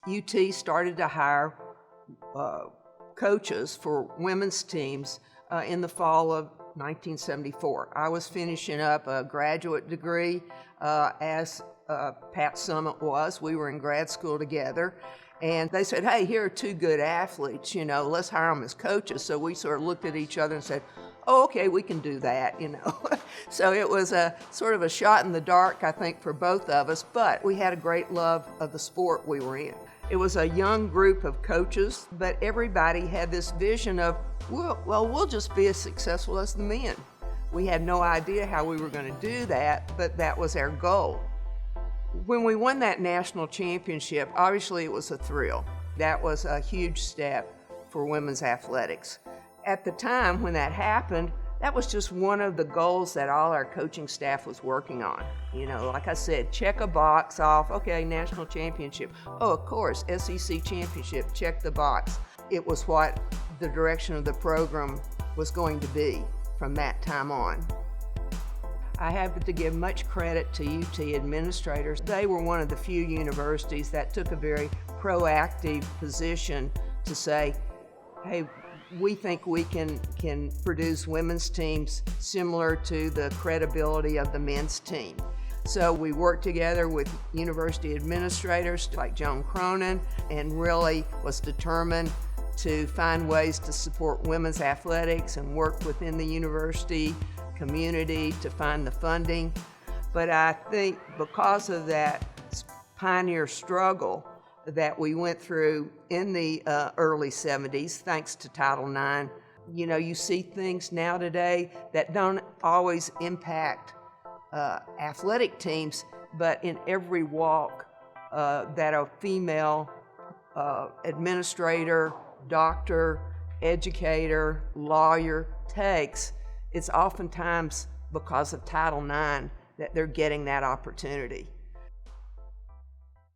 UT started to hire coaches for women's teams in the fall of 1974. I was finishing up a graduate degree as Pat Summitt was. We were in grad school together. And they said, hey, here are two good athletes, let's hire them as coaches. So we sort of looked at each other and said, oh, okay, we can do that, So it was a sort of a shot in the dark, I think, for both of us, but we had a great love of the sport we were in. It was a young group of coaches, but everybody had this vision of, we'll just be as successful as the men. We had no idea how we were going to do that, but that was our goal. When we won that national championship, obviously it was a thrill. That was a huge step for women's athletics. At the time when that happened, that was just one of the goals that all our coaching staff was working on. Like I said, check a box off, okay, national championship. Oh, of course, SEC championship, check the box. It was what the direction of the program was going to be from that time on. I have to give much credit to UT administrators. They were one of the few universities that took a very proactive position to say, hey, we think we can produce women's teams similar to the credibility of the men's team. So we worked together with university administrators like Joan Cronin and really was determined to find ways to support women's athletics and work within the university community to find the funding. But I think because of that pioneer struggle that we went through in the early 70s, thanks to Title IX, you see things now today that don't always impact athletic teams, but in every walk that a female administrator, doctor, educator, lawyer takes, it's oftentimes because of Title IX that they're getting that opportunity.